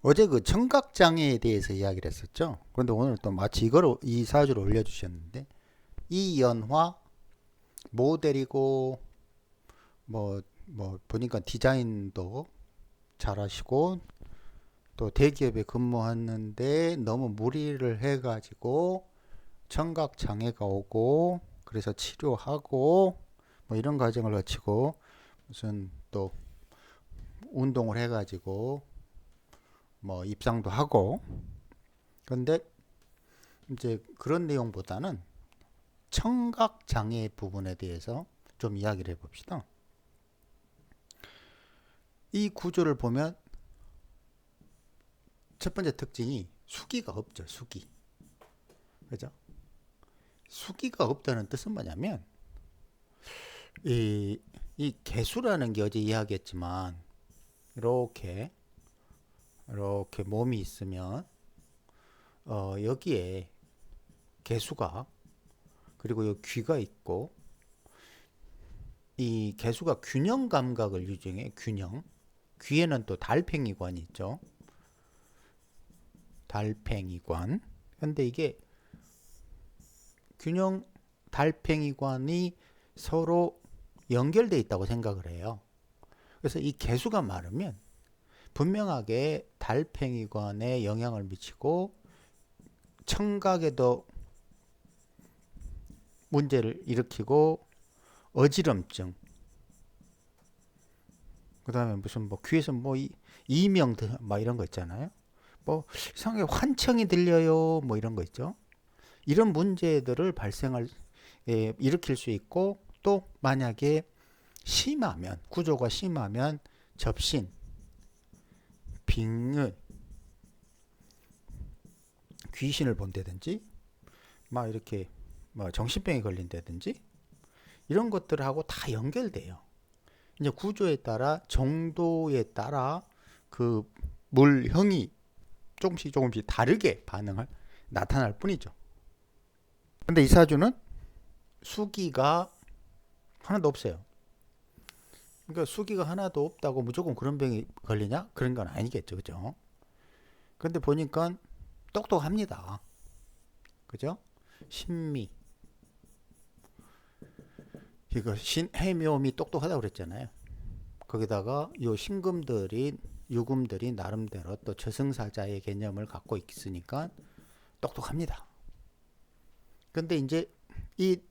어제 그 청각장애에 대해서 이야기를 했었죠. 그런데 오늘 또 마치 이 사주를 올려주셨는데, 이연화 모델이고, 보니까 디자인도 잘하시고, 또 대기업에 근무하는데 너무 무리를 해가지고 청각장애가 오고, 그래서 치료하고, 이런 과정을 거치고, 무슨 또 운동을 해가지고, 입상도 하고, 근데 이제 그런 내용보다는 청각 장애 부분에 대해서 좀 이야기를 해봅시다. 이 구조를 보면 첫 번째 특징이 수기가 없죠. 수기. 그죠? 수기가 없다는 뜻은 뭐냐면 이 개수라는 게 어제 이야기했지만 이렇게 몸이 있으면 여기에 개수가 그리고 이 귀가 있고 이 개수가 균형 감각을 유지해. 균형. 귀에는 또 달팽이관이 있죠. 달팽이관. 근데 이게 균형 달팽이관이 서로 연결되어 있다고 생각을 해요. 그래서 이 개수가 많으면 분명하게 달팽이관에 영향을 미치고 청각에도 문제를 일으키고 어지럼증, 그 다음에 무슨 귀에서 이명 막 이런 거 있잖아요. 이상하게 환청이 들려요. 이런 거 있죠. 이런 문제들을 일으킬 수 있고, 또 만약에 심하면, 구조가 심하면 접신, 빙의, 귀신을 본다든지, 이렇게 정신병에 걸린다든지, 이런 것들하고 다 연결돼요. 이제 구조에 따라, 정도에 따라 그 물형이 조금씩 다르게 나타날 뿐이죠. 근데 이 사주는 수기가 하나도 없어요. 그러니까 수기가 하나도 없다고 무조건 그런 병이 걸리냐? 그런 건 아니겠죠. 그죠? 근데 보니까 똑똑합니다. 그죠? 신미. 이거 해묘미 똑똑하다고 그랬잖아요. 거기다가 요 유금들이 나름대로 또 저승사자의 개념을 갖고 있으니까 똑똑합니다. 근데 이제 이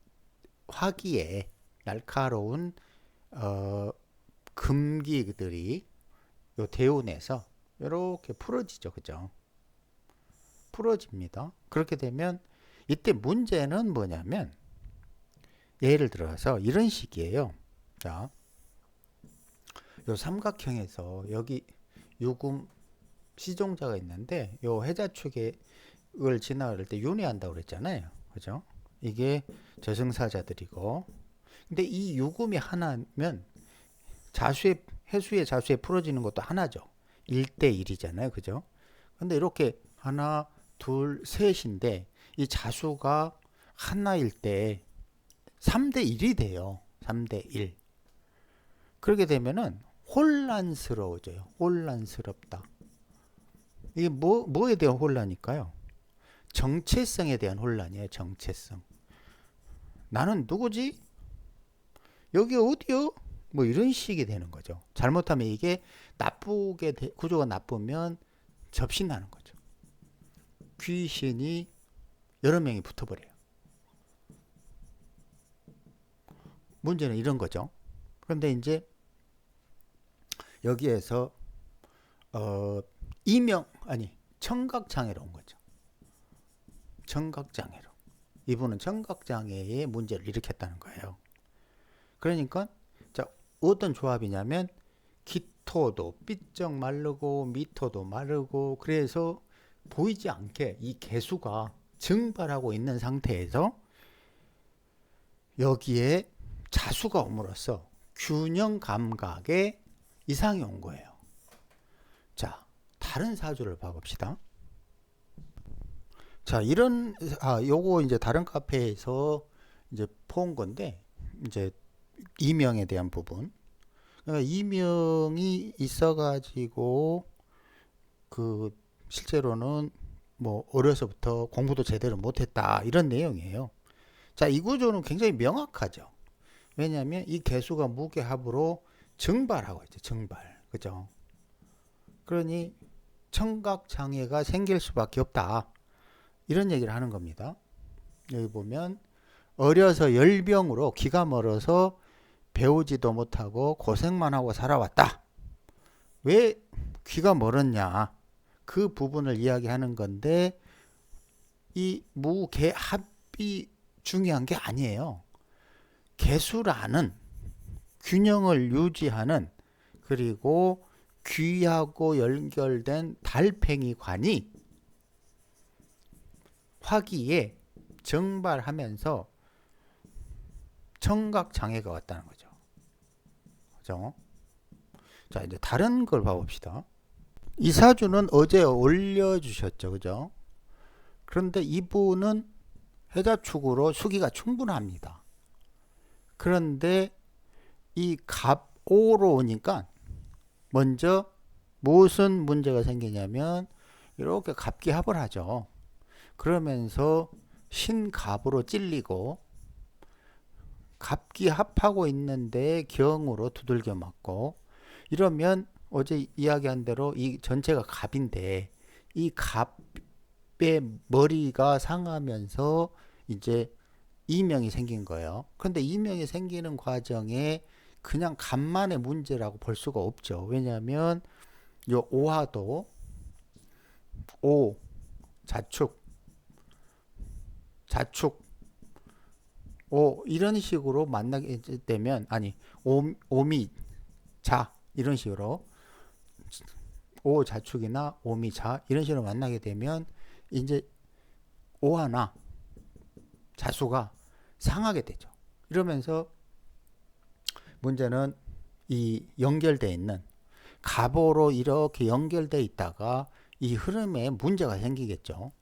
화기에 날카로운 금기들이 요 대운에서 이렇게 풀어지죠. 그죠? 풀어집니다. 그렇게 되면 이때 문제는 뭐냐면 예를 들어서 이런 식이에요. 자, 요 삼각형에서 여기 유금 시종자가 있는데 요 해자축을 지나갈 때 윤회한다고 그랬잖아요. 그죠? 이게 저승사자들이고, 근데 이 유금이 하나면 해수의 자수에 풀어지는 것도 하나죠. 1대1이잖아요. 그죠? 근데 이렇게 하나, 둘, 셋인데 이 자수가 하나일 때 3대1이 돼요. 3대1. 그렇게 되면은 혼란스러워져요. 혼란스럽다. 이게 뭐에 대한 혼란일까요? 정체성에 대한 혼란이에요. 정체성. 나는 누구지? 여기 어디요? 이런 식이 되는 거죠. 잘못하면 이게 구조가 나쁘면 접신하는 거죠. 귀신이 여러 명이 붙어버려요. 문제는 이런 거죠. 그런데 이제 여기에서 청각장애로 온 거죠. 청각장애로. 이분은 청각장애의 문제를 일으켰다는 거예요. 그러니까 자, 어떤 조합이냐면 기토도 삐쩍 마르고 미토도 마르고, 그래서 보이지 않게 이 개수가 증발하고 있는 상태에서 여기에 자수가 옴으로써 균형 감각에 이상이 온 거예요. 자, 다른 사주를 봐봅시다. 자, 요거 이제 다른 카페에서 이제 본 건데, 이제 이명에 대한 부분. 그러니까 이명이 있어가지고 그 실제로는 뭐 어려서부터 공부도 제대로 못했다 이런 내용이에요. 자, 이 구조는 굉장히 명확하죠. 왜냐하면 이 개수가 무게합으로 증발하고 있죠. 증발. 그죠? 그러니 청각 장애가 생길 수밖에 없다. 이런 얘기를 하는 겁니다. 여기 보면 어려서 열병으로 귀가 멀어서 배우지도 못하고 고생만 하고 살아왔다. 왜 귀가 멀었냐? 그 부분을 이야기하는 건데 이 무개합이 중요한 게 아니에요. 개수라는 균형을 유지하는 그리고 귀하고 연결된 달팽이관이 화기에 증발하면서 청각 장애가 왔다는 거죠. 그죠? 자, 이제 다른 걸 봐봅시다. 이사주는 어제 올려주셨죠. 그죠? 그런데 이분은 해자축으로 수기가 충분합니다. 그런데 이 갑오로 오니까 먼저 무슨 문제가 생기냐면 이렇게 갑기합을 하죠. 그러면서 신갑으로 찔리고 갑기합하고 있는데 경으로 두들겨 맞고 이러면 어제 이야기한 대로 이 전체가 갑인데 이 갑의 머리가 상하면서 이제 이명이 생긴 거예요. 그런데 이명이 생기는 과정에 그냥 갑만의 문제라고 볼 수가 없죠. 왜냐하면 요 오화도 오 자축 자축 오 이런 식으로 만나게 되면 아니 오미 자 이런 식으로 오 자축이나 오미 자 이런 식으로 만나게 되면 이제 오화나 자수가 상하게 되죠. 이러면서 문제는 이 연결되어 있는 갑오로 이렇게 연결되어 있다가 이 흐름에 문제가 생기겠죠.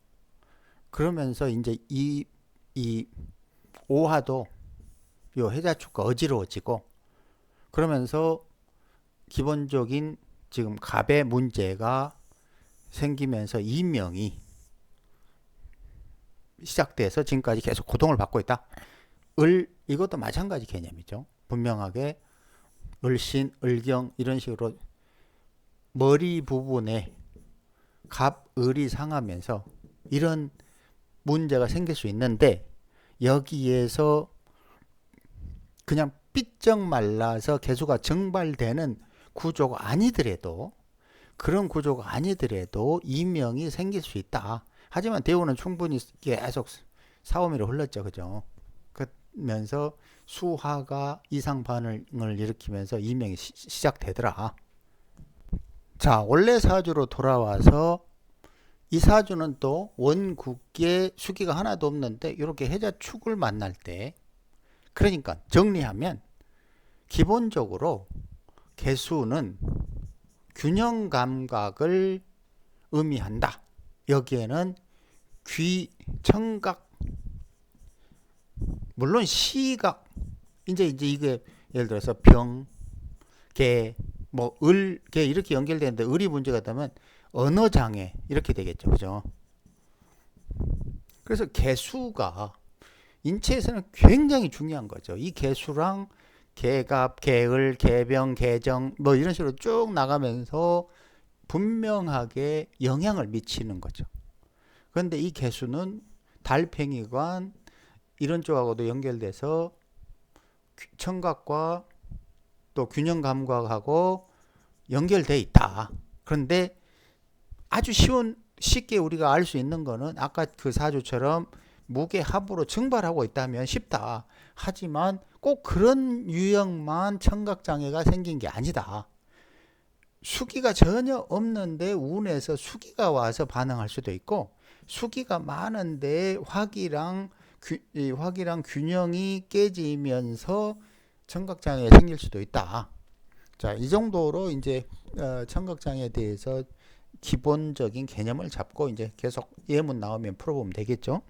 그러면서 이제 이 오화도 요 해자축과 어지러워지고 그러면서 기본적인 지금 갑의 문제가 생기면서 이명이 시작돼서 지금까지 계속 고통을 받고 있다. 이것도 마찬가지 개념이죠. 분명하게 을신, 을경 이런 식으로 머리 부분에 갑, 을이 상하면서 이런 문제가 생길 수 있는데 여기에서 그냥 삐쩍 말라서 개수가 증발되는 구조가 아니더라도 그런 구조가 아니더라도 이명이 생길 수 있다. 하지만 대우는 충분히 계속 사오미로 흘렀죠. 그죠? 그러면서 수화가 이상 반응을 일으키면서 이명이 시작되더라. 자, 원래 사주로 돌아와서 이 사주는 또 원국에 수기가 하나도 없는데 이렇게 해자축을 만날 때 그러니까 정리하면 기본적으로 개수는 균형 감각을 의미한다. 여기에는 귀, 청각, 물론 시각, 이제 이게 예를 들어서 병, 개, 뭐 을, 개 이렇게 연결되는데 을이 문제가 되면 언어 장애 이렇게 되겠죠, 그죠? 그래서 개수가 인체에서는 굉장히 중요한 거죠. 이 개수랑 개갑, 개을, 개병, 개정 뭐 이런 식으로 쭉 나가면서 분명하게 영향을 미치는 거죠. 그런데 이 개수는 달팽이관 이런 쪽하고도 연결돼서 청각과 또 균형 감각하고 연결돼 있다. 그런데 아주 쉽게 우리가 알 수 있는 거는 아까 그 사주처럼 무게합으로 증발하고 있다면 쉽다. 하지만 꼭 그런 유형만 청각장애가 생긴 게 아니다. 수기가 전혀 없는데 운에서 수기가 와서 반응할 수도 있고 수기가 많은데 화기랑 균형이 깨지면서 청각장애가 생길 수도 있다. 자, 이 정도로 이제 청각장애에 대해서 기본적인 개념을 잡고 이제 계속 예문 나오면 풀어보면 되겠죠.